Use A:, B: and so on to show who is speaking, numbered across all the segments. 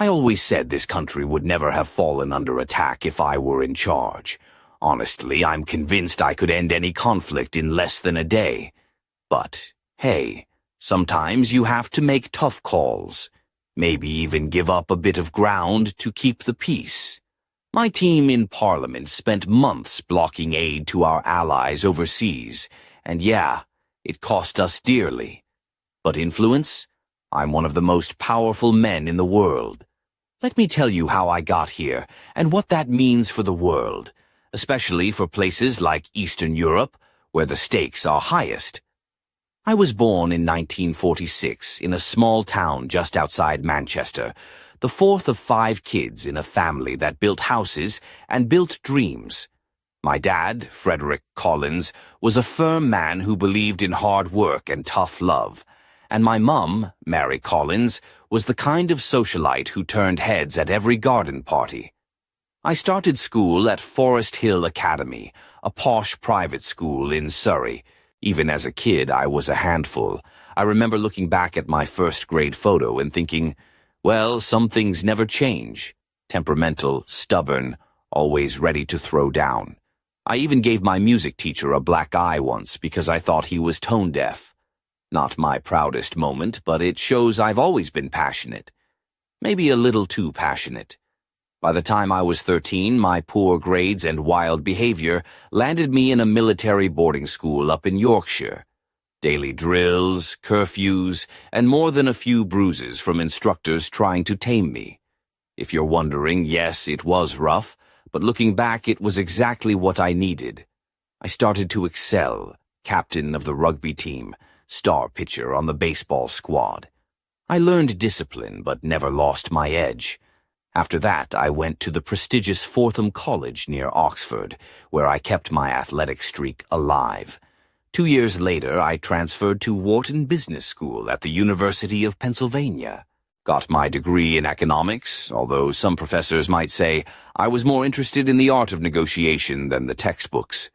A: I always said this country would never have fallen under attack if I were in charge. Honestly, I'm convinced I could end any conflict in less than a day. But, hey, sometimes you have to make tough calls. Maybe even give up a bit of ground to keep the peace. My team in Parliament spent months blocking aid to our allies overseas, and yeah, it cost us dearly. But influence? I'm one of the most powerful men in the world. Let me tell you how I got here and what that means for the world, especially for places like Eastern Europe, where the stakes are highest. I was born in 1946 in a small town just outside Manchester, the fourth of 5 kids in a family that built houses and built dreams. My dad, Frederick Collins, was a firm man who believed in hard work and tough love, and my mum, Mary Collins, was the kind of socialite who turned heads at every garden party. I started school at Forest Hill Academy, a posh private school in Surrey. Even as a kid, I was a handful. I remember looking back at my first grade photo and thinking, well, some things never change. Temperamental, stubborn, always ready to throw down. I even gave my music teacher a black eye once because I thought he was tone deaf. Not my proudest moment, but it shows I've always been passionate. Maybe a little too passionate. By the time I was 13, my poor grades and wild behavior landed me in a military boarding school up in Yorkshire. Daily drills, curfews, and more than a few bruises from instructors trying to tame me. If you're wondering, yes, it was rough, but looking back, it was exactly what I needed. I started to excel, captain of the rugby team, star pitcher on the baseball squad. I learned discipline, but never lost my edge. After that, I went to the prestigious Fortham College near Oxford, where I kept my athletic streak alive. 2 years later, I transferred to Wharton Business School at the University of Pennsylvania. Got my degree in economics, although some professors might say I was more interested in the art of negotiation than the textbooks.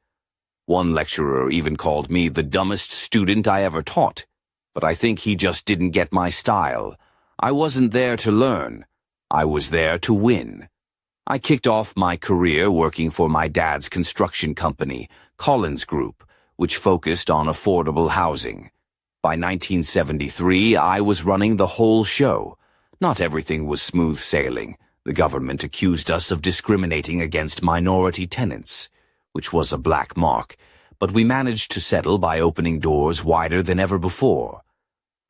A: One lecturer even called me the dumbest student I ever taught, but I think he just didn't get my style. I wasn't there to learn. I was there to win. I kicked off my career working for my dad's construction company, Collins Group, which focused on affordable housing. By 1973, I was running the whole show. Not everything was smooth sailing. The government accused us of discriminating against minority tenants, which was a black mark, but we managed to settle by opening doors wider than ever before.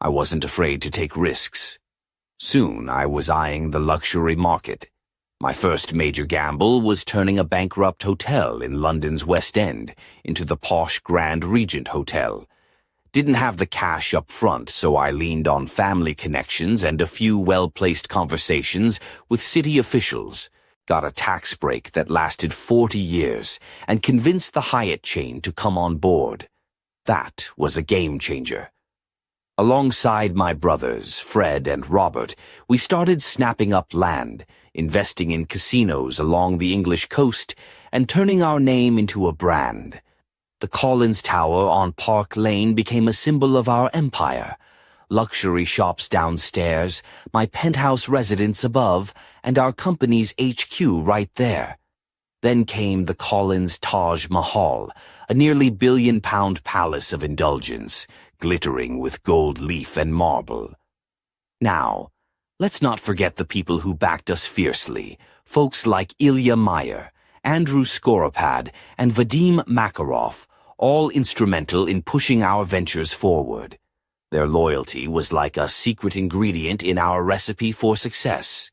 A: I wasn't afraid to take risks. Soon I was eyeing the luxury market. My first major gamble was turning a bankrupt hotel in London's West End into the posh Grand Regent Hotel. Didn't have the cash up front, so I leaned on family connections and a few well-placed conversations with city officials. Got a tax break that lasted 40 years and convinced the Hyatt chain to come on board. That was a game changer. Alongside my brothers, Fred and Robert, we started snapping up land, investing in casinos along the English coast, and turning our name into a brand. The Collins Tower on Park Lane became a symbol of our empire. Luxury shops downstairs, my penthouse residence above, and our company's HQ right there. Then came the Collins Taj Mahal, a nearly billion-pound palace of indulgence, glittering with gold leaf and marble. Now, let's not forget the people who backed us fiercely, folks like Ilya Meyer, Andrew Skoropad, and Vadim Makarov, all instrumental in pushing our ventures forward. Their loyalty was like a secret ingredient in our recipe for success.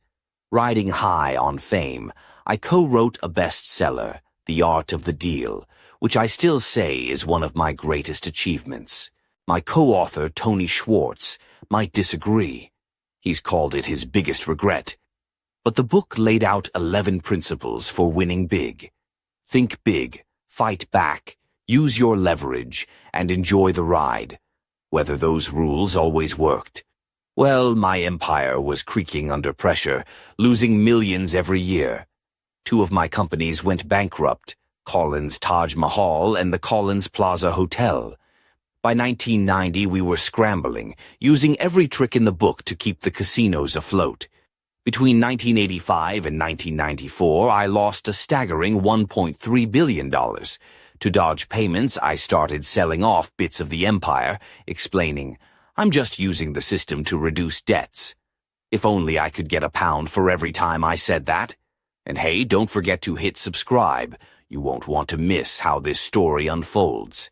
A: Riding high on fame, I co-wrote a bestseller, The Art of the Deal, which I still say is one of my greatest achievements. My co-author, Tony Schwartz, might disagree. He's called it his biggest regret. But the book laid out 11 principles for winning big. Think big, fight back, use your leverage, and enjoy the ride. Whether those rules always worked. Well, my empire was creaking under pressure, losing millions every year. 2 of my companies went bankrupt, Collins Taj Mahal and the Collins Plaza Hotel. By 1990, we were scrambling, using every trick in the book to keep the casinos afloat. Between 1985 and 1994, I lost a staggering $1.3 billion. To dodge payments, I started selling off bits of the empire, explaining, "I'm just using the system to reduce debts." If only I could get a pound for every time I said that. And hey, don't forget to hit subscribe. You won't want to miss how this story unfolds.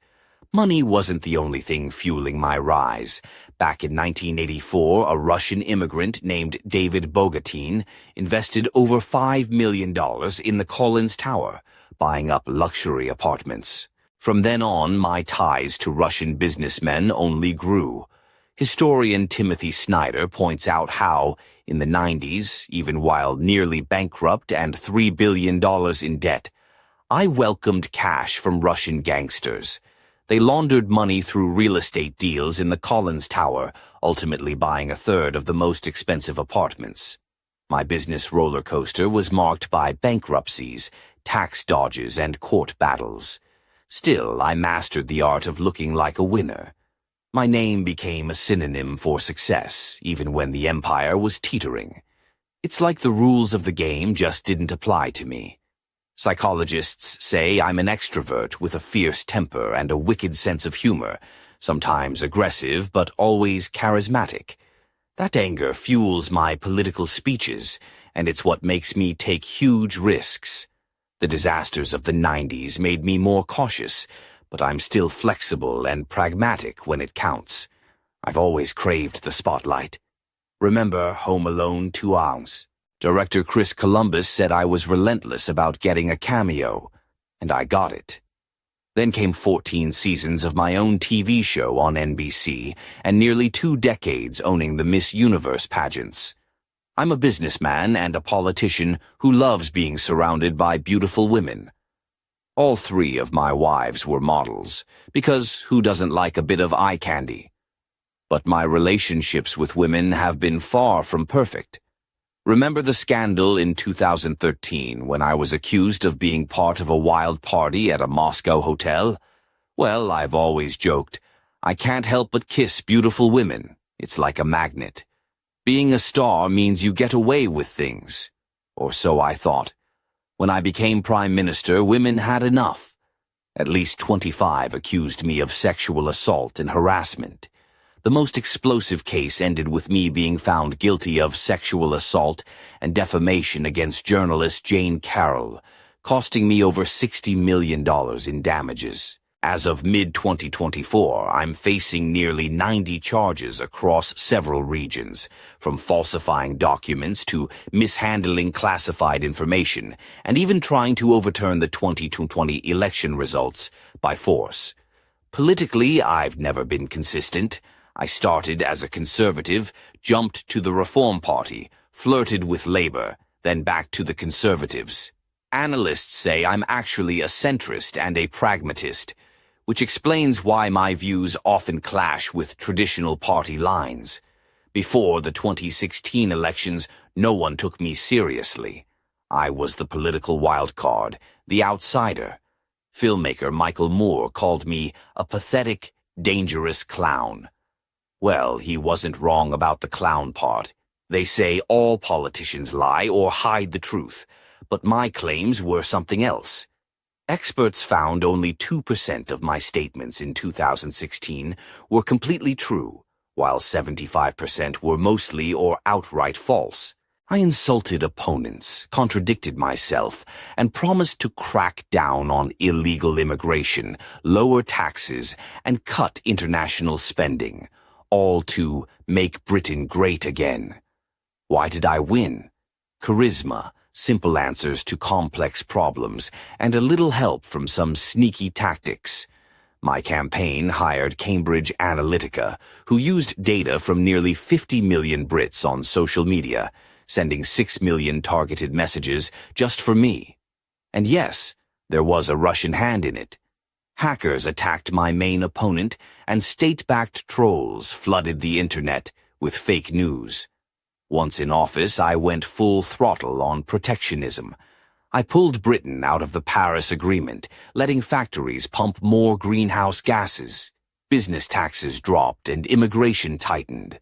A: Money wasn't the only thing fueling my rise. Back in 1984, a Russian immigrant named David Bogatin invested over $5 million in the Collins Tower, buying up luxury apartments. From then on, my ties to Russian businessmen only grew. Historian Timothy Snyder points out how, in the 90s, even while nearly bankrupt and $3 billion in debt, I welcomed cash from Russian gangsters. They laundered money through real estate deals in the Collins Tower, ultimately buying a third of the most expensive apartments. My business roller coaster was marked by bankruptcies, tax dodges, and court battles. Still, I mastered the art of looking like a winner. My name became a synonym for success, even when the empire was teetering. It's like the rules of the game just didn't apply to me. Psychologists say I'm an extrovert with a fierce temper and a wicked sense of humor, sometimes aggressive but always charismatic. That anger fuels my political speeches, and it's what makes me take huge risks. The disasters of the 90s made me more cautious, but I'm still flexible and pragmatic when it counts. I've always craved the spotlight. Remember Home Alone 2 Ounce? Director Chris Columbus said I was relentless about getting a cameo, and I got it. Then came 14 seasons of my own TV show on NBC and nearly 2 decades owning the Miss Universe pageants. I'm a businessman and a politician who loves being surrounded by beautiful women. All 3 of my wives were models, because who doesn't like a bit of eye candy? But my relationships with women have been far from perfect. Remember the scandal in 2013 when I was accused of being part of a wild party at a Moscow hotel? Well, I've always joked, I can't help but kiss beautiful women. It's like a magnet. Being a star means you get away with things. Or so I thought. When I became Prime Minister, women had enough. At least 25 accused me of sexual assault and harassment. The most explosive case ended with me being found guilty of sexual assault and defamation against journalist Jane Carroll, costing me over $60 million in damages. As of mid-2024, I'm facing nearly 90 charges across several regions, from falsifying documents to mishandling classified information, and even trying to overturn the 2020 election results by force. Politically, I've never been consistent. I started as a conservative, jumped to the Reform Party, flirted with Labour, then back to the Conservatives. Analysts say I'm actually a centrist and a pragmatist, which explains why my views often clash with traditional party lines. Before the 2016 elections, no one took me seriously. I was the political wild card, the outsider. Filmmaker Michael Moore called me a pathetic, dangerous clown. Well, he wasn't wrong about the clown part. They say all politicians lie or hide the truth, but my claims were something else. Experts found only 2% of my statements in 2016 were completely true, while 75% were mostly or outright false. I insulted opponents, contradicted myself, and promised to crack down on illegal immigration, lower taxes, and cut international spending, all to make Britain great again. Why did I win? Charisma, simple answers to complex problems, and a little help from some sneaky tactics. My campaign hired Cambridge Analytica, who used data from nearly 50 million Brits on social media, sending 6 million targeted messages just for me. And yes, there was a Russian hand in it. Hackers attacked my main opponent, and state-backed trolls flooded the internet with fake news. Once in office, I went full throttle on protectionism. I pulled Britain out of the Paris Agreement, letting factories pump more greenhouse gases. Business taxes dropped and immigration tightened.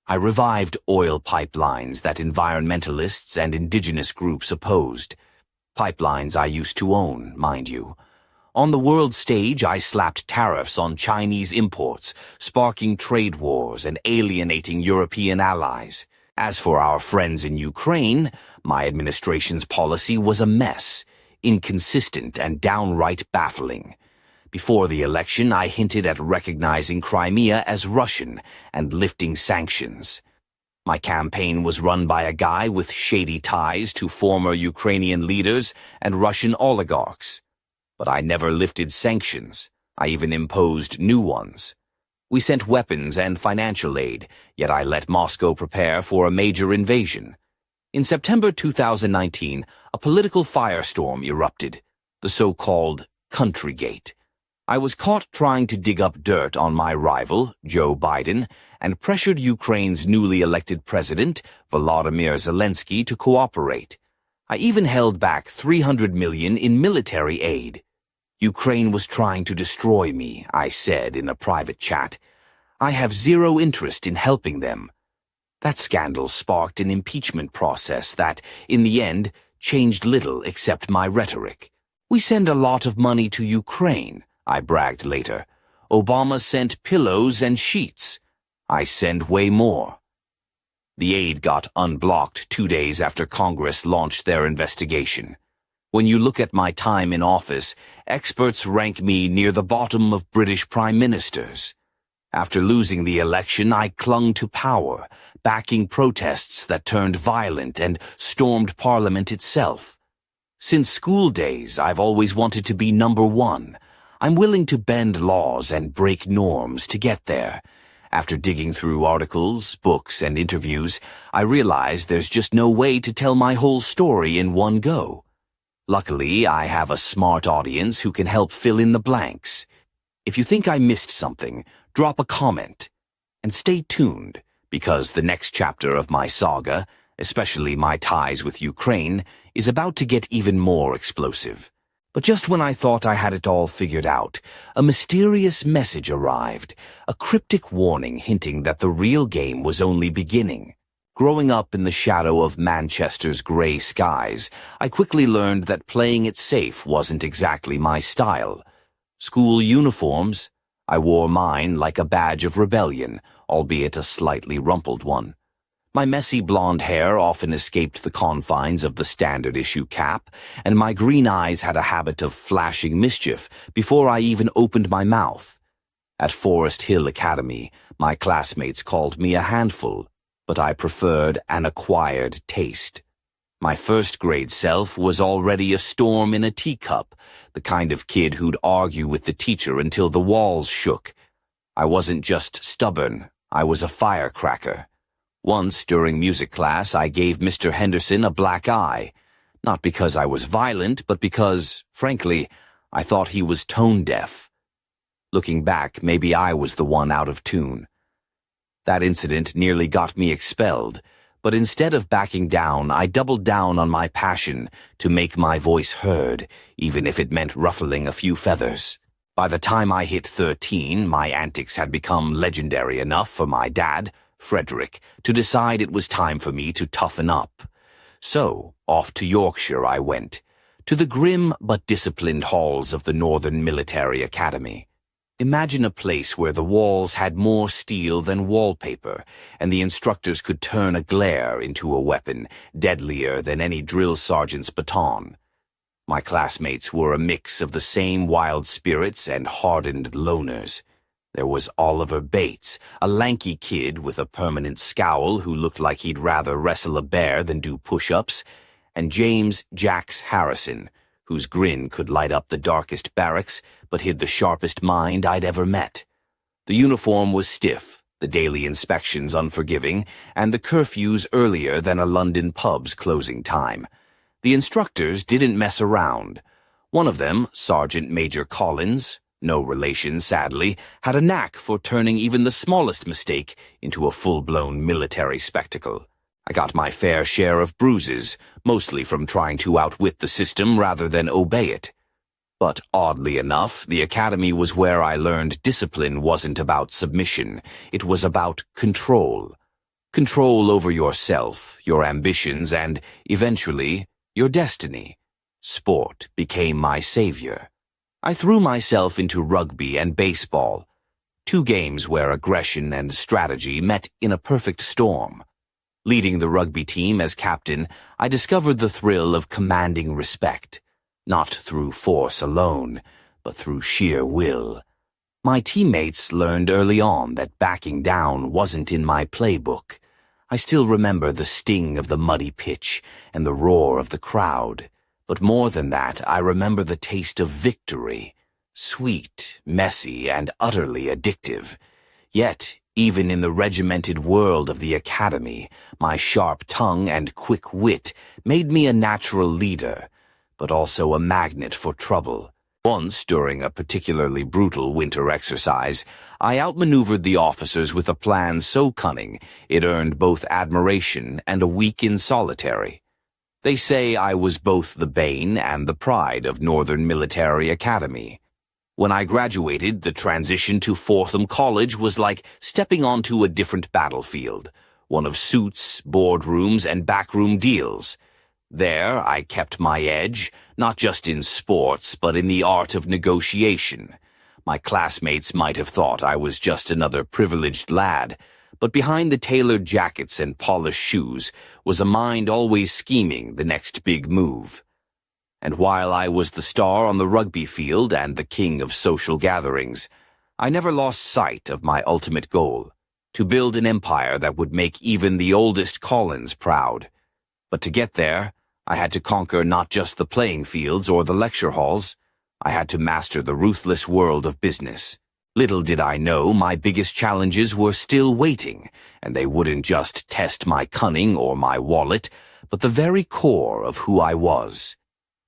A: I revived oil pipelines that environmentalists and indigenous groups opposed. Pipelines I used to own, mind you. On the world stage, I slapped tariffs on Chinese imports, sparking trade wars and alienating European allies. As for our friends in Ukraine, my administration's policy was a mess, inconsistent and downright baffling. Before the election, I hinted at recognizing Crimea as Russian and lifting sanctions. My campaign was run by a guy with shady ties to former Ukrainian leaders and Russian oligarchs. But I never lifted sanctions. I even imposed new ones. We sent weapons and financial aid, yet I let Moscow prepare for a major invasion. In September 2019, a political firestorm erupted, the so-called Countrygate. I was caught trying to dig up dirt on my rival, Joe Biden, and pressured Ukraine's newly elected president, Volodymyr Zelensky, to cooperate. I even held back $300 million in military aid. Ukraine was trying to destroy me, I said in a private chat. I have zero interest in helping them. That scandal sparked an impeachment process that, in the end, changed little except my rhetoric. We send a lot of money to Ukraine, I bragged later. Obama sent pillows and sheets. I send way more. The aid got unblocked 2 days after Congress launched their investigation. When you look at my time in office, experts rank me near the bottom of British prime ministers. After losing the election, I clung to power, backing protests that turned violent and stormed Parliament itself. Since school days, I've always wanted to be number one. I'm willing to bend laws and break norms to get there. After digging through articles, books, and interviews, I realized there's just no way to tell my whole story in one go. Luckily, I have a smart audience who can help fill in the blanks. If you think I missed something, drop a comment. And stay tuned, because the next chapter of my saga, especially my ties with Ukraine, is about to get even more explosive. But just when I thought I had it all figured out, a mysterious message arrived, a cryptic warning hinting that the real game was only beginning. Growing up in the shadow of Manchester's grey skies, I quickly learned that playing it safe wasn't exactly my style. School uniforms? I wore mine like a badge of rebellion, albeit a slightly rumpled one. My messy blonde hair often escaped the confines of the standard-issue cap, and my green eyes had a habit of flashing mischief before I even opened my mouth. At Forest Hill Academy, my classmates called me a handful, but I preferred an acquired taste. My first-grade self was already a storm in a teacup, the kind of kid who'd argue with the teacher until the walls shook. I wasn't just stubborn, I was a firecracker. Once, during music class, I gave Mr. Henderson a black eye. Not because I was violent, but because, frankly, I thought he was tone-deaf. Looking back, maybe I was the one out of tune. That incident nearly got me expelled, but instead of backing down, I doubled down on my passion to make my voice heard, even if it meant ruffling a few feathers. By the time I hit 13, my antics had become legendary enough for my dad, Frederick, to decide it was time for me to toughen up. So, off to Yorkshire I went, to the grim but disciplined halls of the Northern Military Academy. Imagine a place where the walls had more steel than wallpaper, and the instructors could turn a glare into a weapon, deadlier than any drill sergeant's baton. My classmates were a mix of the same wild spirits and hardened loners. There was Oliver Bates, a lanky kid with a permanent scowl who looked like he'd rather wrestle a bear than do push-ups, and James "Jax" Harrison, whose grin could light up the darkest barracks but hid the sharpest mind I'd ever met. The uniform was stiff, the daily inspections unforgiving, and the curfews earlier than a London pub's closing time. The instructors didn't mess around. One of them, Sergeant Major Collins, no relation sadly, had a knack for turning even the smallest mistake into a full-blown military spectacle. I got my fair share of bruises, mostly from trying to outwit the system rather than obey it. But oddly enough, the academy was where I learned discipline wasn't about submission, it was about control. Control over yourself, your ambitions, and, eventually, your destiny. Sport became my savior. I threw myself into rugby and baseball, two games where aggression and strategy met in a perfect storm. Leading the rugby team as captain, I discovered the thrill of commanding respect, not through force alone, but through sheer will. My teammates learned early on that backing down wasn't in my playbook. I still remember the sting of the muddy pitch and the roar of the crowd. But more than that, I remember the taste of victory. Sweet, messy, and utterly addictive. Yet, even in the regimented world of the academy, my sharp tongue and quick wit made me a natural leader, but also a magnet for trouble. Once, during a particularly brutal winter exercise, I outmaneuvered the officers with a plan so cunning it earned both admiration and a week in solitary. They say I was both the bane and the pride of Northern Military Academy. When I graduated, the transition to Fortham College was like stepping onto a different battlefield, one of suits, boardrooms, and backroom deals. There, I kept my edge, not just in sports, but in the art of negotiation. My classmates might have thought I was just another privileged lad, but behind the tailored jackets and polished shoes was a mind always scheming the next big move. And while I was the star on the rugby field and the king of social gatherings, I never lost sight of my ultimate goal, to build an empire that would make even the oldest Collins proud. But to get there, I had to conquer not just the playing fields or the lecture halls. I had to master the ruthless world of business. Little did I know my biggest challenges were still waiting, and they wouldn't just test my cunning or my wallet, but the very core of who I was.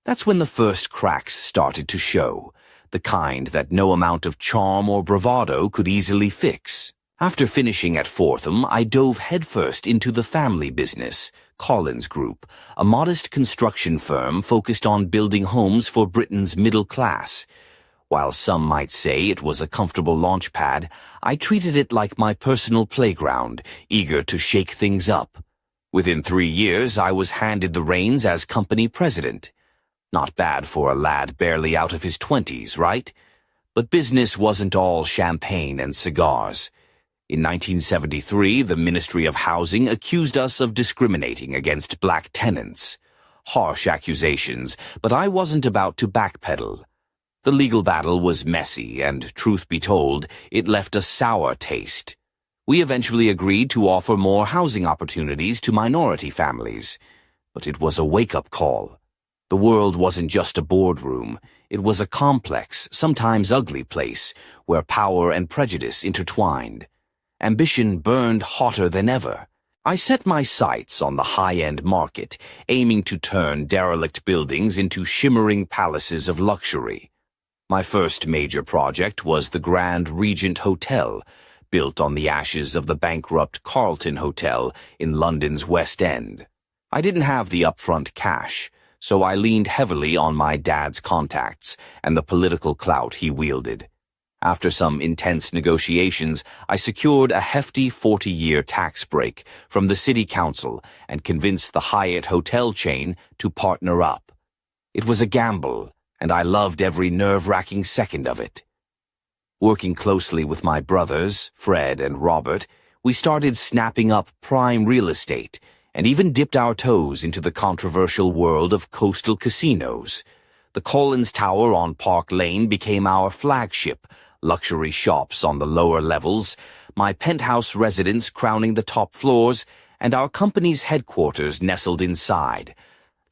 A: That's when the first cracks started to show, the kind that no amount of charm or bravado could easily fix. After finishing at Fortham, I dove headfirst into the family business, Collins Group, a modest construction firm focused on building homes for Britain's middle class. While some might say it was a comfortable launchpad, I treated it like my personal playground, eager to shake things up. Within 3 years, I was handed the reins as company president. Not bad for a lad barely out of his 20s, right? But business wasn't all champagne and cigars. In 1973, the Ministry of Housing accused us of discriminating against black tenants. Harsh accusations, but I wasn't about to backpedal. The legal battle was messy, and truth be told, it left a sour taste. We eventually agreed to offer more housing opportunities to minority families. But it was a wake-up call. The world wasn't just a boardroom. It was a complex, sometimes ugly place, where power and prejudice intertwined. Ambition burned hotter than ever. I set my sights on the high-end market, aiming to turn derelict buildings into shimmering palaces of luxury. My first major project was the Grand Regent Hotel, built on the ashes of the bankrupt Carlton Hotel in London's West End. I didn't have the upfront cash, so I leaned heavily on my dad's contacts and the political clout he wielded. After some intense negotiations, I secured a hefty 40-year tax break from the city council and convinced the Hyatt hotel chain to partner up. It was a gamble, and I loved every nerve-wracking second of it. Working closely with my brothers, Fred and Robert, we started snapping up prime real estate and even dipped our toes into the controversial world of coastal casinos. The Collins Tower on Park Lane became our flagship, luxury shops on the lower levels, my penthouse residence crowning the top floors, and our company's headquarters nestled inside.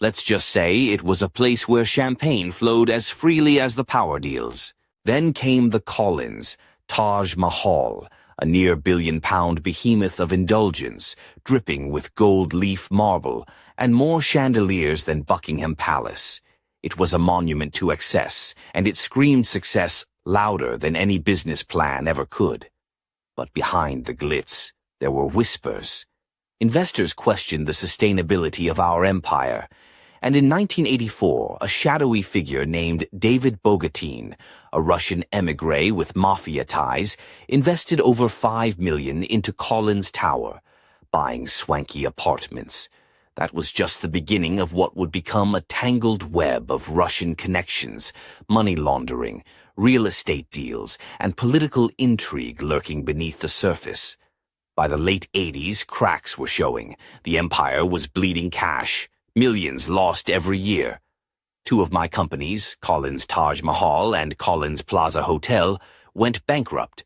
A: Let's just say it was a place where champagne flowed as freely as the power deals. Then came the Collins, Taj Mahal, a near-billion-pound behemoth of indulgence, dripping with gold-leaf marble, and more chandeliers than Buckingham Palace. It was a monument to excess, and it screamed success louder than any business plan ever could. But behind the glitz, there were whispers. Investors questioned the sustainability of our empire, and in 1984, a shadowy figure named David Bogatin, a Russian émigré with mafia ties, invested over $5 million into Collins Tower. buying swanky apartments. That was just the beginning of what would become a tangled web of Russian connections, money laundering, real estate deals, and political intrigue lurking beneath the surface. By the late 80s, cracks were showing. The empire was bleeding cash, millions lost every year. Two of my companies, Collins Taj Mahal and Collins Plaza Hotel, went bankrupt.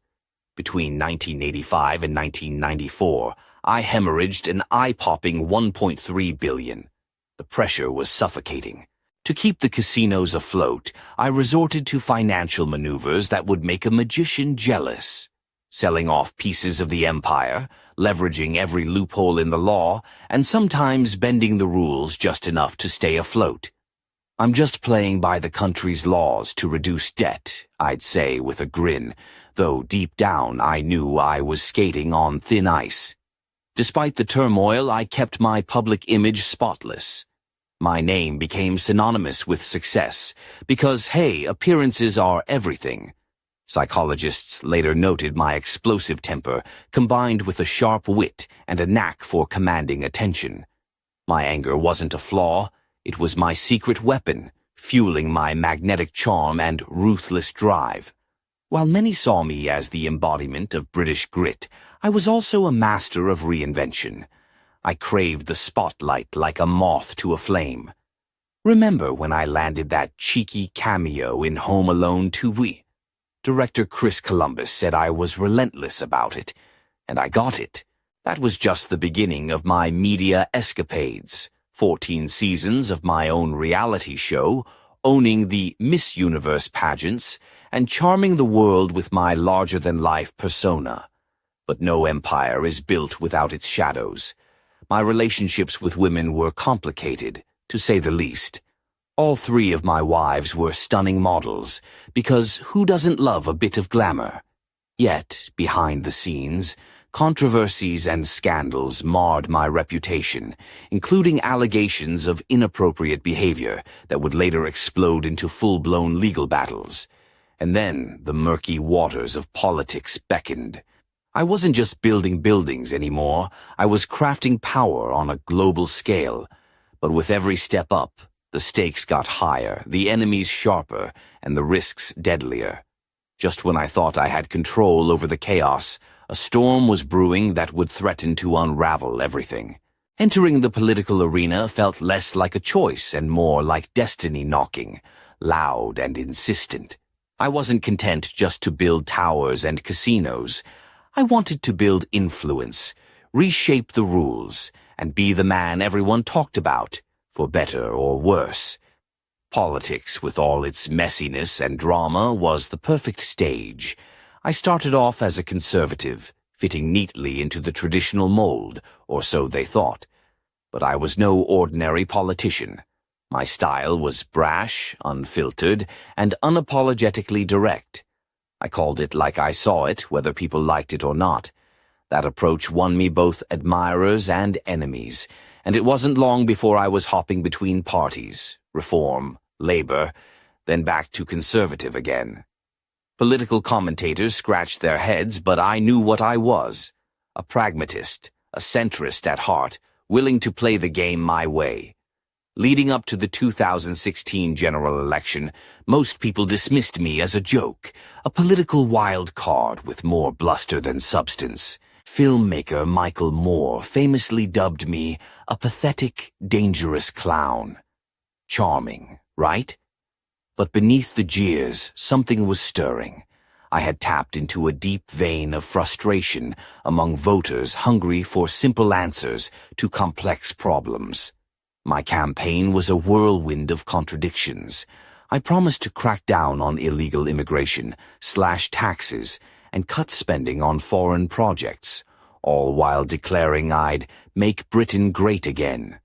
A: Between 1985 and 1994, I hemorrhaged an eye-popping $1.3 billion. The pressure was suffocating. To keep the casinos afloat, I resorted to financial maneuvers that would make a magician jealous. Selling off pieces of the empire, leveraging every loophole in the law, and sometimes bending the rules just enough to stay afloat. I'm just playing by the country's laws to reduce debt, I'd say with a grin, though deep down I knew I was skating on thin ice. Despite the turmoil, I kept my public image spotless. My name became synonymous with success, because, hey, appearances are everything. Psychologists later noted my explosive temper, combined with a sharp wit and a knack for commanding attention. My anger wasn't a flaw, it was my secret weapon, fueling my magnetic charm and ruthless drive. While many saw me as the embodiment of British grit, I was also a master of reinvention. I craved the spotlight like a moth to a flame. Remember when I landed that cheeky cameo in Home Alone 2? Director Chris Columbus said I was relentless about it, and I got it. That was just the beginning of my media escapades. 14 seasons of my own reality show, owning the Miss Universe pageants, and charming the world with my larger-than-life persona. But no empire is built without its shadows. My relationships with women were complicated, to say the least. All three of my wives were stunning models, because who doesn't love a bit of glamour? Yet, behind the scenes, controversies and scandals marred my reputation, including allegations of inappropriate behavior that would later explode into full-blown legal battles. And then the murky waters of politics beckoned. I wasn't just building buildings anymore, I was crafting power on a global scale. But with every step up, the stakes got higher, the enemies sharper, and the risks deadlier. Just when I thought I had control over the chaos, a storm was brewing that would threaten to unravel everything. Entering the political arena felt less like a choice and more like destiny knocking, loud and insistent. I wasn't content just to build towers and casinos. I wanted to build influence, reshape the rules, and be the man everyone talked about, for better or worse. Politics, with all its messiness and drama, was the perfect stage. I started off as a conservative, fitting neatly into the traditional mold, or so they thought. But I was no ordinary politician. My style was brash, unfiltered, and unapologetically direct. I called it like I saw it, whether people liked it or not. That approach won me both admirers and enemies, and it wasn't long before I was hopping between parties, Reform, Labor, then back to conservative again. Political commentators scratched their heads, but I knew what I was. A pragmatist, a centrist at heart, willing to play the game my way. Leading up to the 2016 general election, most people dismissed me as a joke, a political wild card with more bluster than substance. Filmmaker Michael Moore famously dubbed me a pathetic, dangerous clown. Charming, right? But beneath the jeers, something was stirring. I had tapped into a deep vein of frustration among voters hungry for simple answers to complex problems. My campaign was a whirlwind of contradictions. I promised to crack down on illegal immigration, slash taxes, and cut spending on foreign projects, all while declaring I'd make Britain great again.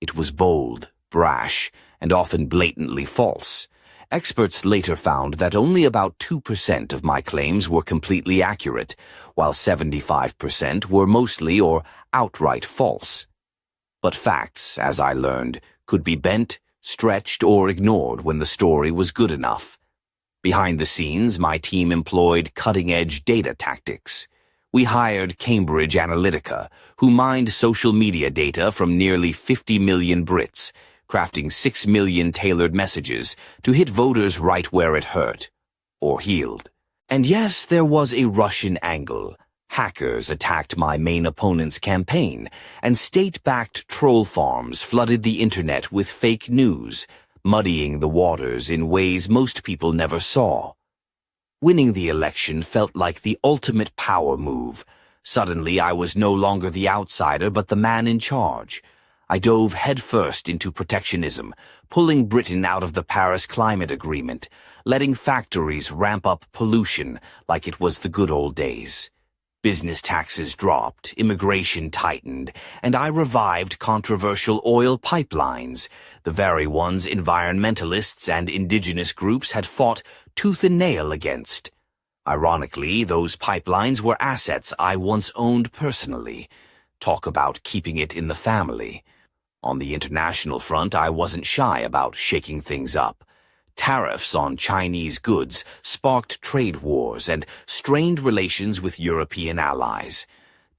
A: It was bold, brash, and often blatantly false. Experts later found that only about 2% of my claims were completely accurate, while 75% were mostly or outright false. But facts, as I learned, could be bent, stretched, or ignored when the story was good enough. Behind the scenes, my team employed cutting-edge data tactics. We hired Cambridge Analytica, who mined social media data from nearly 50 million Brits, crafting 6 million tailored messages to hit voters right where it hurt, or healed. And yes, there was a Russian angle. Hackers attacked my main opponent's campaign, and state-backed troll farms flooded the internet with fake news, muddying the waters in ways most people never saw. Winning the election felt like the ultimate power move. Suddenly, I was no longer the outsider, but the man in charge. I dove headfirst into protectionism, pulling Britain out of the Paris Climate Agreement, letting factories ramp up pollution like it was the good old days. Business taxes dropped, immigration tightened, and I revived controversial oil pipelines, the very ones environmentalists and indigenous groups had fought tooth and nail against. Ironically, those pipelines were assets I once owned personally. Talk about keeping it in the family. On the international front, I wasn't shy about shaking things up. Tariffs on Chinese goods sparked trade wars and strained relations with European allies.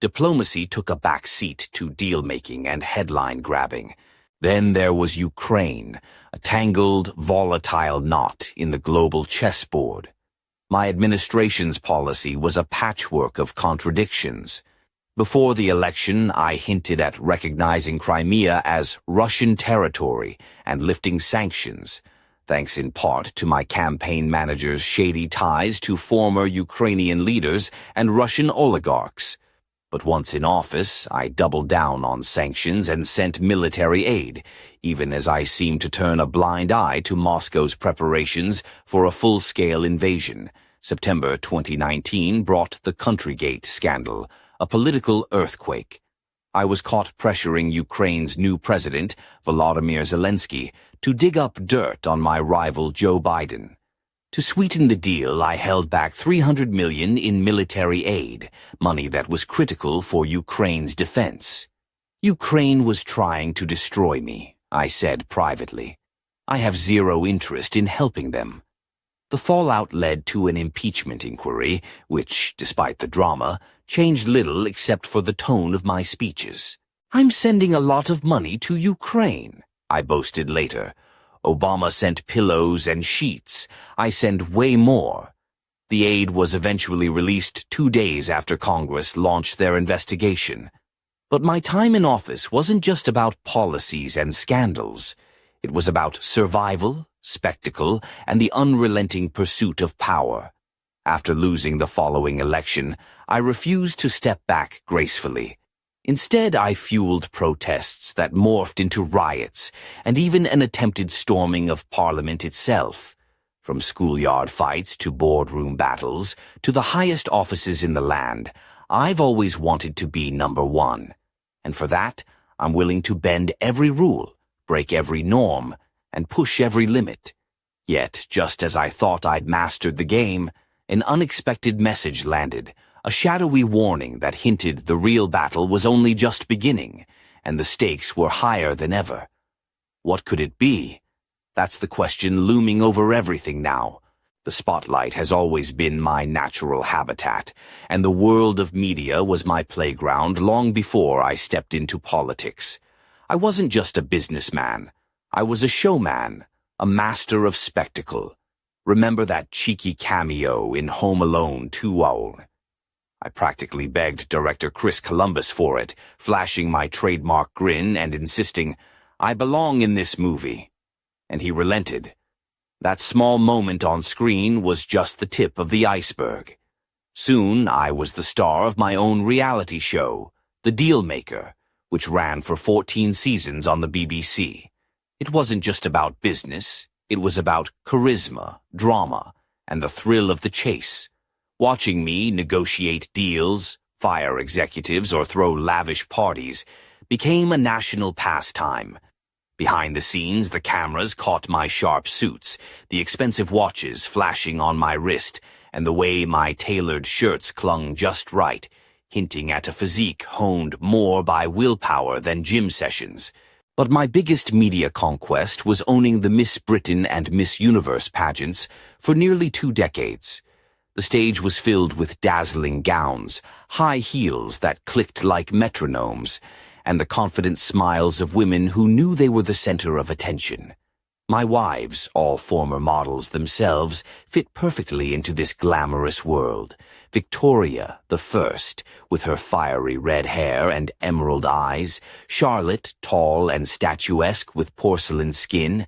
A: Diplomacy took a back seat to deal-making and headline-grabbing. Then there was Ukraine, a tangled, volatile knot in the global chessboard. My administration's policy was a patchwork of contradictions. Before the election, I hinted at recognizing Crimea as Russian territory and lifting sanctions, thanks in part to my campaign manager's shady ties to former Ukrainian leaders and Russian oligarchs. But once in office, I doubled down on sanctions and sent military aid, even as I seemed to turn a blind eye to Moscow's preparations for a full-scale invasion. September 2019 brought the Countrygate scandal, a political earthquake. I was caught pressuring Ukraine's new president, Volodymyr Zelensky, to dig up dirt on my rival Joe Biden. To sweeten the deal, I held back $300 million in military aid, money that was critical for Ukraine's defense. Ukraine was trying to destroy me, I said privately. I have zero interest in helping them. The fallout led to an impeachment inquiry, which, despite the drama, changed little except for the tone of my speeches. I'm sending a lot of money to Ukraine, I boasted later. Obama sent pillows and sheets. I send way more. The aid was eventually released 2 days after Congress launched their investigation. But my time in office wasn't just about policies and scandals. It was about survival, spectacle, and the unrelenting pursuit of power. After losing the following election, I refused to step back gracefully. Instead, I fueled protests that morphed into riots, and even an attempted storming of Parliament itself. From schoolyard fights to boardroom battles, to the highest offices in the land, I've always wanted to be number one. And for that, I'm willing to bend every rule, break every norm, and push every limit. Yet, just as I thought I'd mastered the game, an unexpected message landed, a shadowy warning that hinted the real battle was only just beginning, and the stakes were higher than ever. What could it be? That's the question looming over everything now. The spotlight has always been my natural habitat, and the world of media was my playground long before I stepped into politics. I wasn't just a businessman. I was a showman, a master of spectacle. Remember that cheeky cameo in Home Alone 2? I practically begged director Chris Columbus for it, flashing my trademark grin and insisting, "I belong in this movie." And he relented. That small moment on screen was just the tip of the iceberg. Soon I was the star of my own reality show, The Dealmaker, which ran for 14 seasons on the BBC. It wasn't just about business. It was about charisma, drama, and the thrill of the chase. Watching me negotiate deals, fire executives, or throw lavish parties became a national pastime. Behind the scenes, the cameras caught my sharp suits, the expensive watches flashing on my wrist, and the way my tailored shirts clung just right, hinting at a physique honed more by willpower than gym sessions. But my biggest media conquest was owning the Miss Britain and Miss Universe pageants for nearly 2 decades. The stage was filled with dazzling gowns, high heels that clicked like metronomes, and the confident smiles of women who knew they were the center of attention. My wives, all former models themselves, fit perfectly into this glamorous world. Victoria, the first, with her fiery red hair and emerald eyes, Charlotte, tall and statuesque with porcelain skin,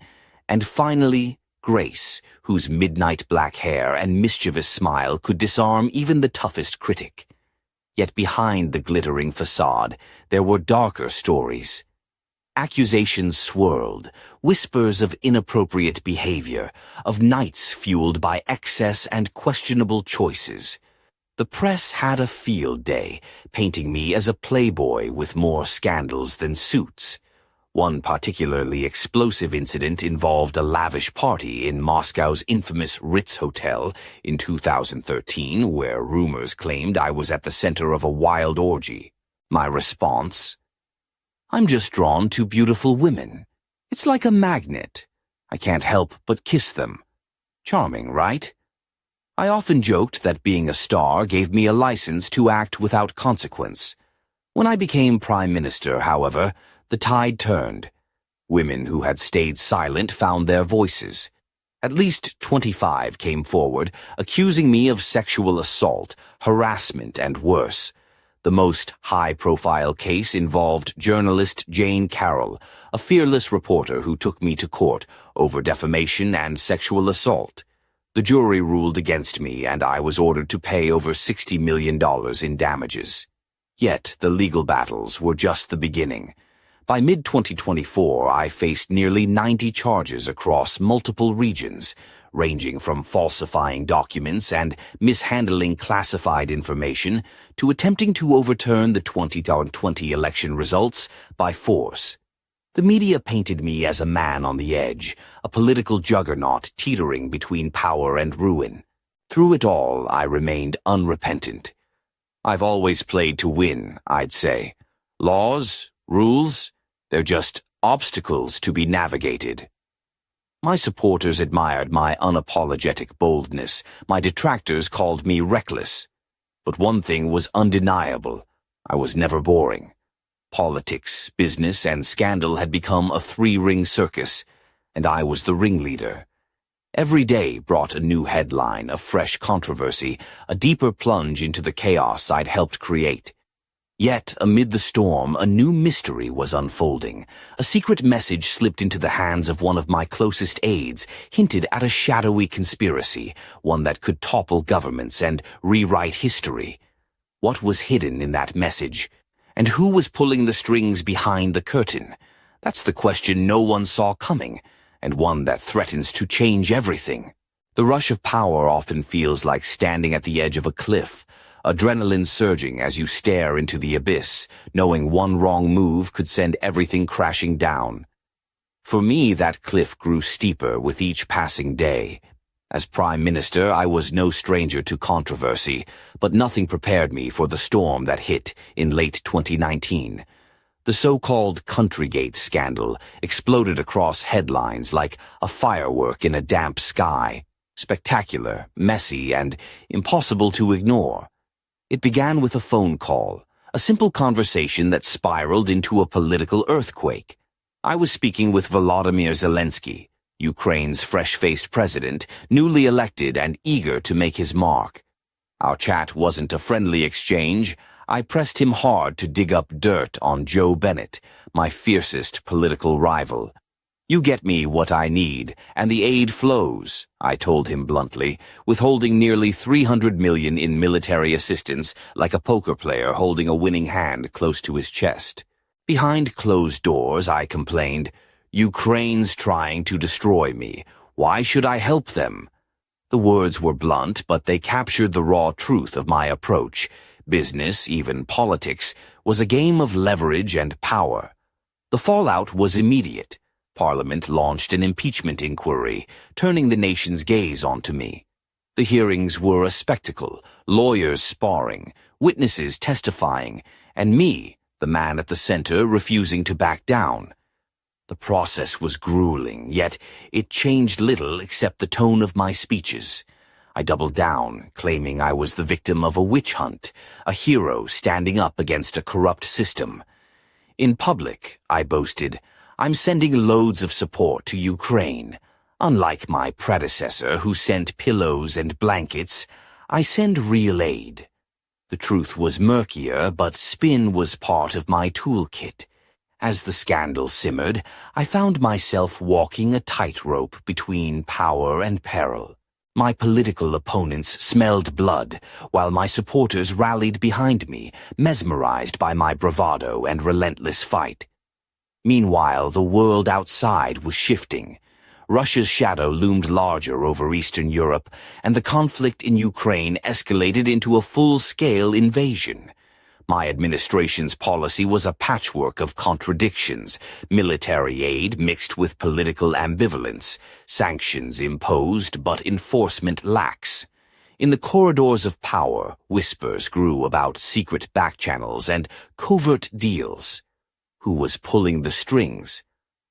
A: and finally, Grace, whose midnight black hair and mischievous smile could disarm even the toughest critic. Yet behind the glittering facade, there were darker stories. Accusations swirled, whispers of inappropriate behavior, of nights fueled by excess and questionable choices. The press had a field day, painting me as a playboy with more scandals than suits. One particularly explosive incident involved a lavish party in Moscow's infamous Ritz Hotel in 2013, where rumors claimed I was at the center of a wild orgy. My response: I'm just drawn to beautiful women. It's like a magnet. I can't help but kiss them. Charming, right? I often joked that being a star gave me a license to act without consequence. When I became Prime Minister, however, the tide turned. Women who had stayed silent found their voices. At least 25 came forward, accusing me of sexual assault, harassment, and worse. The most high-profile case involved journalist Jane Carroll, a fearless reporter who took me to court over defamation and sexual assault. The jury ruled against me, and I was ordered to pay over $60 million in damages. Yet the legal battles were just the beginning. By mid-2024, I faced nearly 90 charges across multiple regions, ranging from falsifying documents and mishandling classified information to attempting to overturn the 2020 election results by force. The media painted me as a man on the edge, a political juggernaut teetering between power and ruin. Through it all, I remained unrepentant. I've always played to win, I'd say. Laws, rules, they're just obstacles to be navigated. My supporters admired my unapologetic boldness. My detractors called me reckless. But one thing was undeniable. I was never boring. Politics, business, and scandal had become a three-ring circus, and I was the ringleader. Every day brought a new headline, a fresh controversy, a deeper plunge into the chaos I'd helped create. Yet, amid the storm, a new mystery was unfolding. A secret message slipped into the hands of one of my closest aides, hinted at a shadowy conspiracy, one that could topple governments and rewrite history. What was hidden in that message? And who was pulling the strings behind the curtain? That's the question no one saw coming, and one that threatens to change everything. The rush of power often feels like standing at the edge of a cliff, adrenaline surging as you stare into the abyss, knowing one wrong move could send everything crashing down. For me, that cliff grew steeper with each passing day. As Prime Minister, I was no stranger to controversy, but nothing prepared me for the storm that hit in late 2019. The so-called Countrygate scandal exploded across headlines like a firework in a damp sky. Spectacular, messy, and impossible to ignore. It began with a phone call, a simple conversation that spiraled into a political earthquake. I was speaking with Volodymyr Zelensky, Ukraine's fresh-faced president, newly elected and eager to make his mark. Our chat wasn't a friendly exchange. I pressed him hard to dig up dirt on Joe Bennett, my fiercest political rival. You get me what I need, and the aid flows, I told him bluntly, withholding nearly $300 million in military assistance like a poker player holding a winning hand close to his chest. Behind closed doors, I complained, Ukraine's trying to destroy me. Why should I help them? The words were blunt, but they captured the raw truth of my approach. Business, even politics, was a game of leverage and power. The fallout was immediate. Parliament launched an impeachment inquiry, turning the nation's gaze onto me. The hearings were a spectacle, lawyers sparring, witnesses testifying, and me, the man at the center, refusing to back down. The process was grueling, yet it changed little except the tone of my speeches. I doubled down, claiming I was the victim of a witch hunt, a hero standing up against a corrupt system. In public, I boasted, I'm sending loads of support to Ukraine. Unlike my predecessor who sent pillows and blankets, I send real aid. The truth was murkier, but spin was part of my toolkit. As the scandal simmered, I found myself walking a tightrope between power and peril. My political opponents smelled blood, while my supporters rallied behind me, mesmerized by my bravado and relentless fight. Meanwhile, the world outside was shifting. Russia's shadow loomed larger over Eastern Europe, and the conflict in Ukraine escalated into a full-scale invasion. My administration's policy was a patchwork of contradictions, military aid mixed with political ambivalence, sanctions imposed but enforcement lax. In the corridors of power, whispers grew about secret backchannels and covert deals. Who was pulling the strings?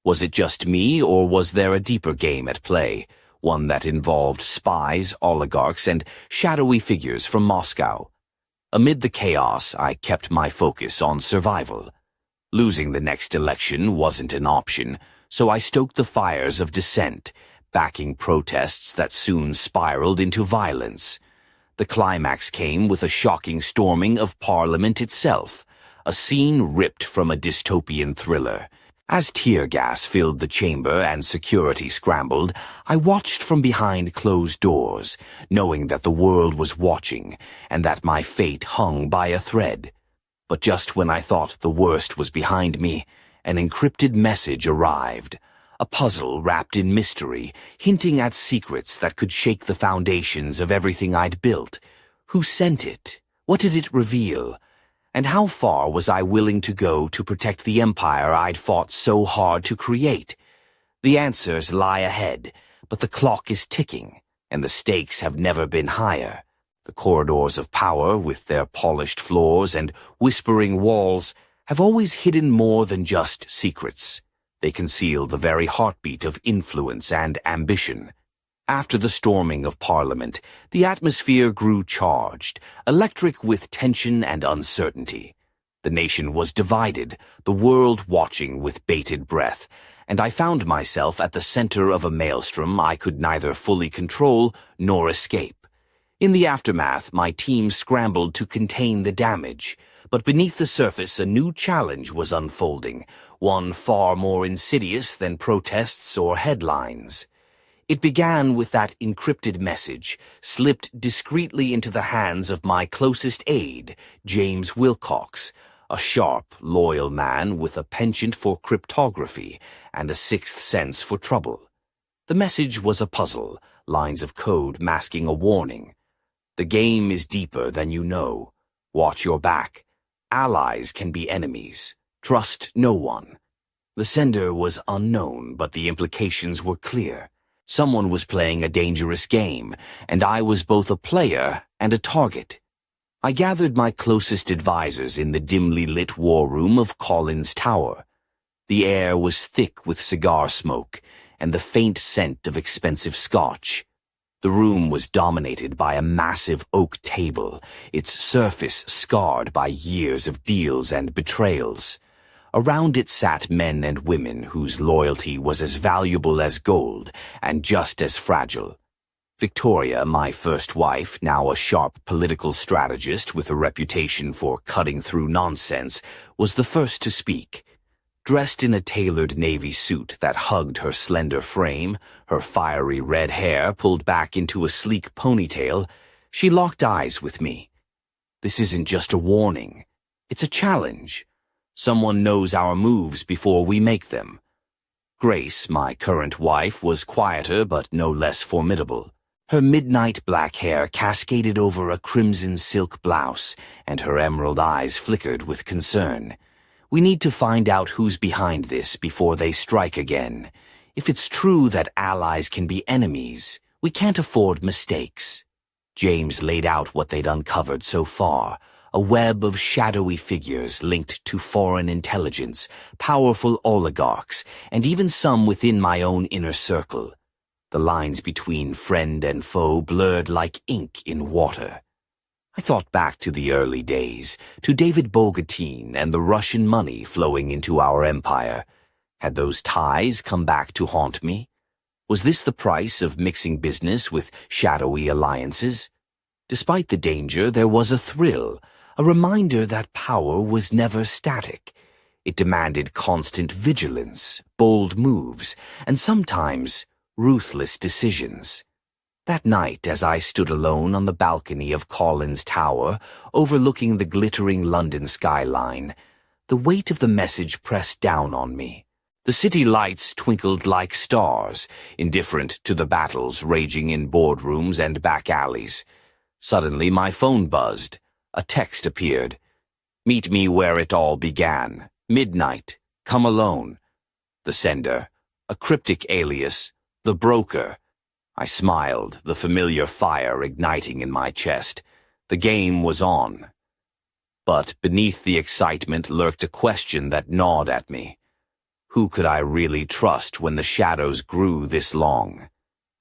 A: Was it just me, or was there a deeper game at play, one that involved spies, oligarchs, and shadowy figures from Moscow? Amid the chaos, I kept my focus on survival. Losing the next election wasn't an option, so I stoked the fires of dissent, backing protests that soon spiraled into violence. The climax came with a shocking storming of Parliament itself, a scene ripped from a dystopian thriller. As tear gas filled the chamber and security scrambled, I watched from behind closed doors, knowing that the world was watching and that my fate hung by a thread. But just when I thought the worst was behind me, an encrypted message arrived, a puzzle wrapped in mystery, hinting at secrets that could shake the foundations of everything I'd built. Who sent it? What did it reveal? And how far was I willing to go to protect the empire I'd fought so hard to create? The answers lie ahead, but the clock is ticking, and the stakes have never been higher. The corridors of power, with their polished floors and whispering walls, have always hidden more than just secrets. They conceal the very heartbeat of influence and ambition. After the storming of Parliament, the atmosphere grew charged, electric with tension and uncertainty. The nation was divided, the world watching with bated breath, and I found myself at the center of a maelstrom I could neither fully control nor escape. In the aftermath, my team scrambled to contain the damage, but beneath the surface a new challenge was unfolding, one far more insidious than protests or headlines. It began with that encrypted message, slipped discreetly into the hands of my closest aide, James Wilcox, a sharp, loyal man with a penchant for cryptography and a sixth sense for trouble. The message was a puzzle, lines of code masking a warning. The game is deeper than you know. Watch your back. Allies can be enemies. Trust no one. The sender was unknown, but the implications were clear. Someone was playing a dangerous game, and I was both a player and a target. I gathered my closest advisors in the dimly lit war room of Collins Tower. The air was thick with cigar smoke and the faint scent of expensive scotch. The room was dominated by a massive oak table, its surface scarred by years of deals and betrayals. Around it sat men and women whose loyalty was as valuable as gold and just as fragile. Victoria, my first wife, now a sharp political strategist with a reputation for cutting through nonsense, was the first to speak. Dressed in a tailored navy suit that hugged her slender frame, her fiery red hair pulled back into a sleek ponytail, she locked eyes with me. This isn't just a warning. It's a challenge. Someone knows our moves before we make them. Grace, my current wife, was quieter but no less formidable. Her midnight black hair cascaded over a crimson silk blouse, and her emerald eyes flickered with concern. We need to find out who's behind this before they strike again. If it's true that allies can be enemies, we can't afford mistakes. James laid out what they'd uncovered so far. A web of shadowy figures linked to foreign intelligence, powerful oligarchs, and even some within my own inner circle. The lines between friend and foe blurred like ink in water. I thought back to the early days, to David Bogatine and the Russian money flowing into our empire. Had those ties come back to haunt me? Was this the price of mixing business with shadowy alliances? Despite the danger, there was a thrill, a reminder that power was never static. It demanded constant vigilance, bold moves, and sometimes ruthless decisions. That night, as I stood alone on the balcony of Collins Tower, overlooking the glittering London skyline, the weight of the message pressed down on me. The city lights twinkled like stars, indifferent to the battles raging in boardrooms and back alleys. Suddenly, my phone buzzed. A text appeared. "Meet me where it all began. Midnight. Come alone." The sender, a cryptic alias, the broker. I smiled, the familiar fire igniting in my chest. The game was on. But beneath the excitement lurked a question that gnawed at me. Who could I really trust when the shadows grew this long?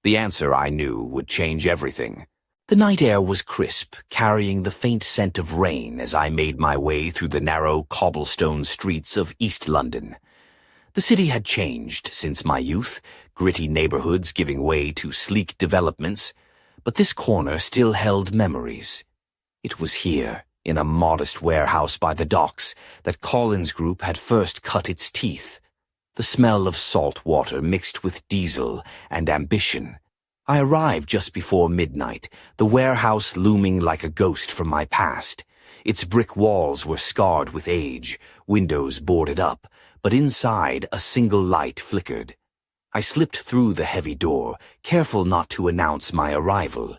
A: The answer, I knew, would change everything. The night air was crisp, carrying the faint scent of rain as I made my way through the narrow cobblestone streets of East London. The city had changed since my youth, gritty neighborhoods giving way to sleek developments, but this corner still held memories. It was here, in a modest warehouse by the docks, that Collins Group had first cut its teeth. The smell of salt water mixed with diesel and ambition. I arrived just before midnight, the warehouse looming like a ghost from my past. Its brick walls were scarred with age, windows boarded up, but inside a single light flickered. I slipped through the heavy door, careful not to announce my arrival.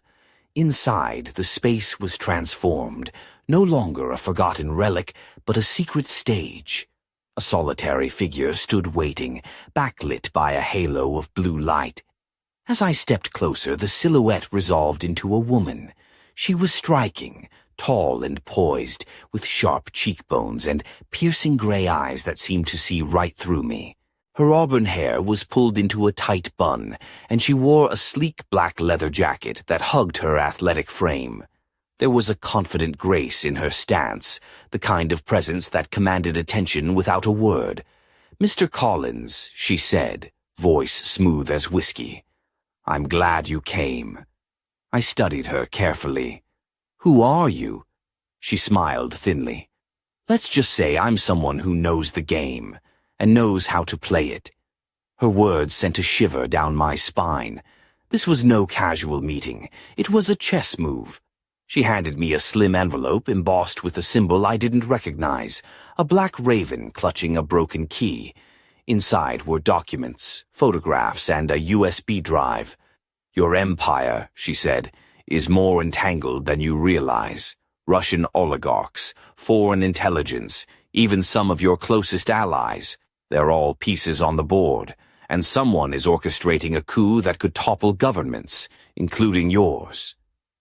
A: Inside, the space was transformed, no longer a forgotten relic, but a secret stage. A solitary figure stood waiting, backlit by a halo of blue light. As I stepped closer, the silhouette resolved into a woman. She was striking, tall and poised, with sharp cheekbones and piercing gray eyes that seemed to see right through me. Her auburn hair was pulled into a tight bun, and she wore a sleek black leather jacket that hugged her athletic frame. There was a confident grace in her stance, the kind of presence that commanded attention without a word. "Mr. Collins," she said, voice smooth as whiskey. "I'm glad you came." I studied her carefully. "Who are you?" She smiled thinly. "Let's just say I'm someone who knows the game, and knows how to play it." Her words sent a shiver down my spine. This was no casual meeting. It was a chess move. She handed me a slim envelope embossed with a symbol I didn't recognize, a black raven clutching a broken key. Inside were documents, photographs, and a USB drive. "Your empire," she said, "is more entangled than you realize. Russian oligarchs, foreign intelligence, even some of your closest allies. They're all pieces on the board, and someone is orchestrating a coup that could topple governments, including yours."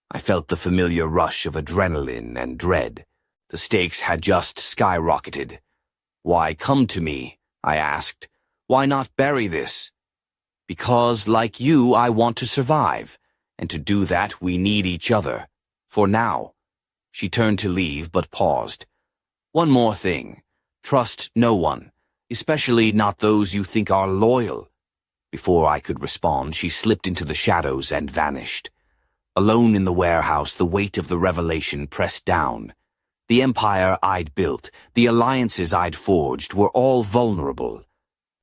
A: I felt the familiar rush of adrenaline and dread. The stakes had just skyrocketed. "Why come to me?" I asked. "Why not bury this?" "Because, like you, I want to survive, and to do that we need each other. For now." She turned to leave, but paused. "One more thing. Trust no one, especially not those you think are loyal." Before I could respond, she slipped into the shadows and vanished. Alone in the warehouse, the weight of the revelation pressed down. The empire I'd built, the alliances I'd forged, were all vulnerable.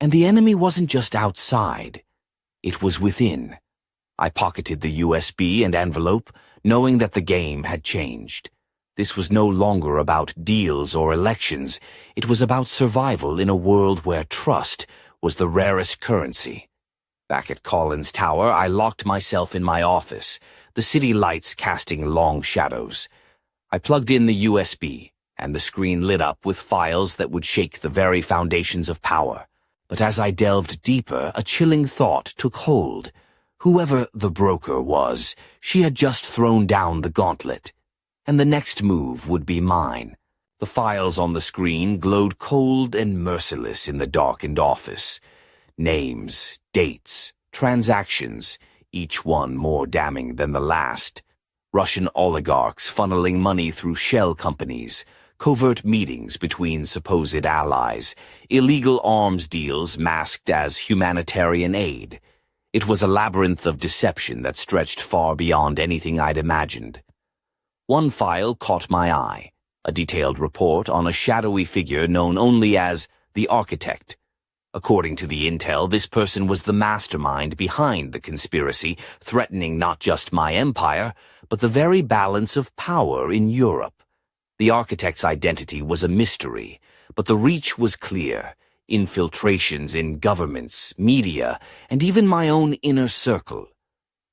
A: And the enemy wasn't just outside. It was within. I pocketed the USB and envelope, knowing that the game had changed. This was no longer about deals or elections. It was about survival in a world where trust was the rarest currency. Back at Collins Tower, I locked myself in my office, the city lights casting long shadows. I plugged in the USB, and the screen lit up with files that would shake the very foundations of power. But as I delved deeper, a chilling thought took hold. Whoever the broker was, she had just thrown down the gauntlet, and the next move would be mine. The files on the screen glowed cold and merciless in the darkened office. Names, dates, Transactions, each one more damning than the last. Russian oligarchs funneling money through shell companies, covert meetings between supposed allies, illegal arms deals masked as humanitarian aid. It was a labyrinth of deception that stretched far beyond anything I'd imagined. One file caught my eye, a detailed report on a shadowy figure known only as the Architect. According to the intel, this person was the mastermind behind the conspiracy, threatening not just my empire, but the very balance of power in Europe. The Architect's identity was a mystery, but the reach was clear. Infiltrations in governments, media, and even my own inner circle.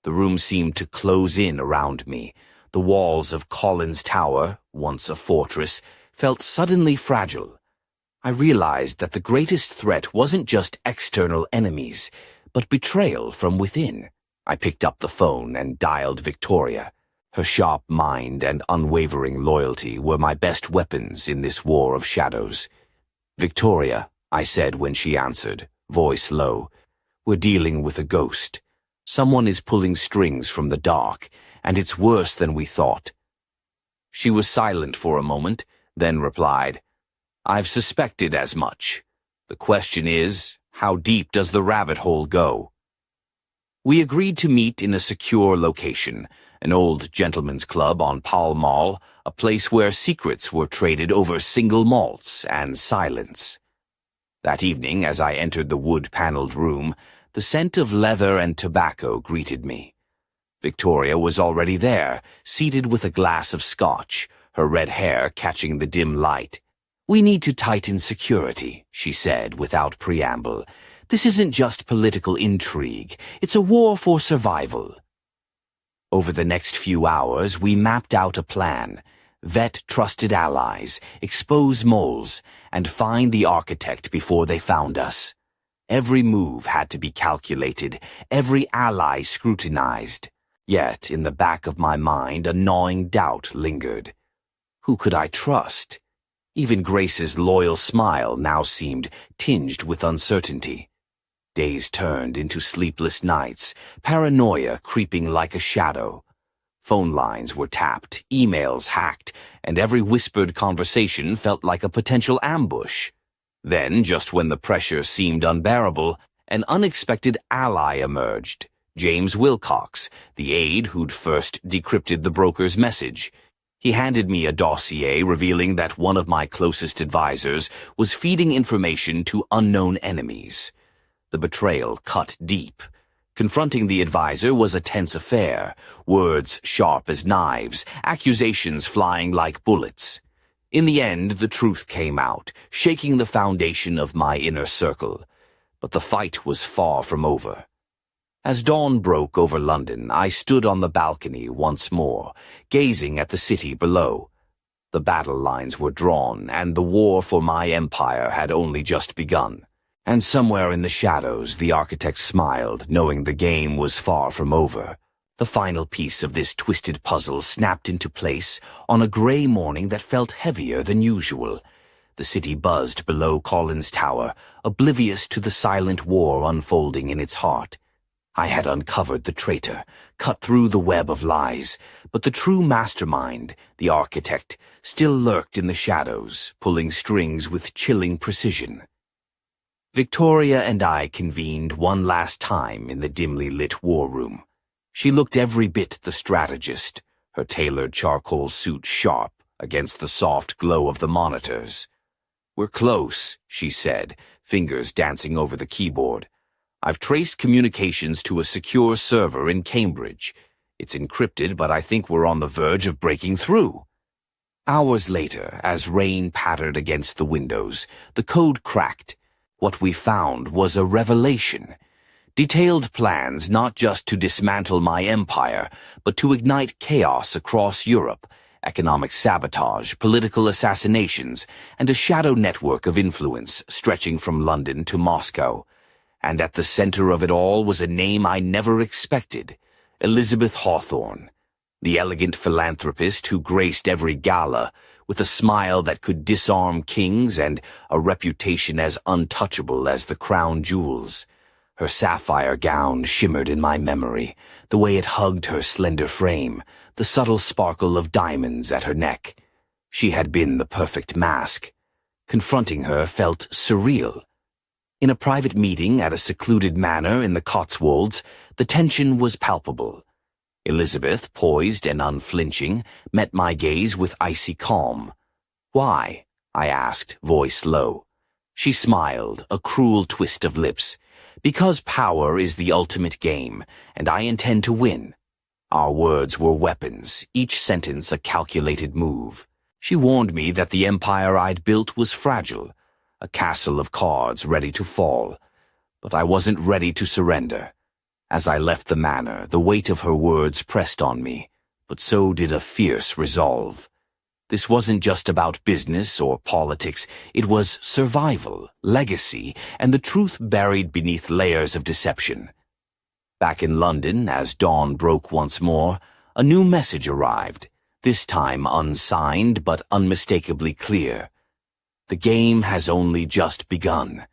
A: The room seemed to close in around me. The walls of Collins Tower, once a fortress, felt suddenly fragile. I realized that the greatest threat wasn't just external enemies, but betrayal from within. I picked up the phone and dialed Victoria. Her sharp mind and unwavering loyalty were my best weapons in this war of shadows. "Victoria," I said when she answered, voice low, "we're dealing with a ghost. Someone is pulling strings from the dark, and it's worse than we thought." She was silent for a moment, then replied, "I've suspected as much. The question is, how deep does the rabbit hole go?" We agreed to meet in a secure location, an old gentleman's club on Pall Mall, a place where secrets were traded over single malts and silence. That evening, as I entered the wood-paneled room, the scent of leather and tobacco greeted me. Victoria was already there, seated with a glass of scotch, her red hair catching the dim light. "We need to tighten security," she said without preamble. "This isn't just political intrigue, it's a war for survival." Over the next few hours, we mapped out a plan. Vet trusted allies, expose moles, and find the Architect before they found us. Every move had to be calculated, every ally scrutinized. Yet, in the back of my mind, a gnawing doubt lingered. Who could I trust? Even Grace's loyal smile now seemed tinged with uncertainty. Days turned into sleepless nights, paranoia creeping like a shadow. Phone lines were tapped, emails hacked, and every whispered conversation felt like a potential ambush. Then, just when the pressure seemed unbearable, an unexpected ally emerged. James Wilcox, the aide who'd first decrypted the broker's message. He handed me a dossier revealing that one of my closest advisors was feeding information to unknown enemies. The betrayal cut deep. Confronting the advisor was a tense affair, words sharp as knives, accusations flying like bullets. In the end, the truth came out, shaking the foundation of my inner circle. But the fight was far from over. As dawn broke over London, I stood on the balcony once more, gazing at the city below. The battle lines were drawn, and the war for my empire had only just begun. And somewhere in the shadows, the Architect smiled, knowing the game was far from over. The final piece of this twisted puzzle snapped into place on a gray morning that felt heavier than usual. The city buzzed below Collins Tower, oblivious to the silent war unfolding in its heart. I had uncovered the traitor, cut through the web of lies, but the true mastermind, the Architect, still lurked in the shadows, pulling strings with chilling precision. Victoria and I convened one last time in the dimly lit war room. She looked every bit the strategist, her tailored charcoal suit sharp against the soft glow of the monitors. "We're close," she said, fingers dancing over the keyboard. "I've traced communications to a secure server in Cambridge. It's encrypted, but I think we're on the verge of breaking through." Hours later, as rain pattered against the windows, the code cracked. What we found was a revelation. Detailed plans not just to dismantle my empire, but to ignite chaos across Europe, economic sabotage, political assassinations, and a shadow network of influence stretching from London to Moscow. And at the center of it all was a name I never expected, Elizabeth Hawthorne, the elegant philanthropist who graced every gala, with a smile that could disarm kings and a reputation as untouchable as the crown jewels. Her sapphire gown shimmered in my memory, the way it hugged her slender frame, the subtle sparkle of diamonds at her neck. She had been the perfect mask. Confronting her felt surreal. In a private meeting at a secluded manor in the Cotswolds, the tension was palpable. Elizabeth, poised and unflinching, met my gaze with icy calm. "Why?" I asked, voice low. She smiled, a cruel twist of lips. "Because power is the ultimate game, and I intend to win." Our words were weapons, each sentence a calculated move. She warned me that the empire I'd built was fragile, a castle of cards ready to fall. But I wasn't ready to surrender. As I left the manor, the weight of her words pressed on me, but so did a fierce resolve. This wasn't just about business or politics, it was survival, legacy, and the truth buried beneath layers of deception. Back in London, as dawn broke once more, a new message arrived, this time unsigned but unmistakably clear. The game has only just begun.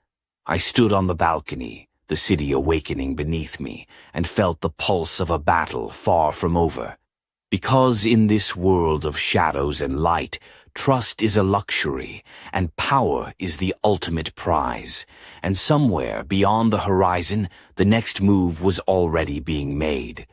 A: I stood on the balcony, the city awakening beneath me, and felt the pulse of a battle far from over. Because in this world of shadows and light, trust is a luxury, and power is the ultimate prize. And somewhere beyond the horizon, the next move was already being made.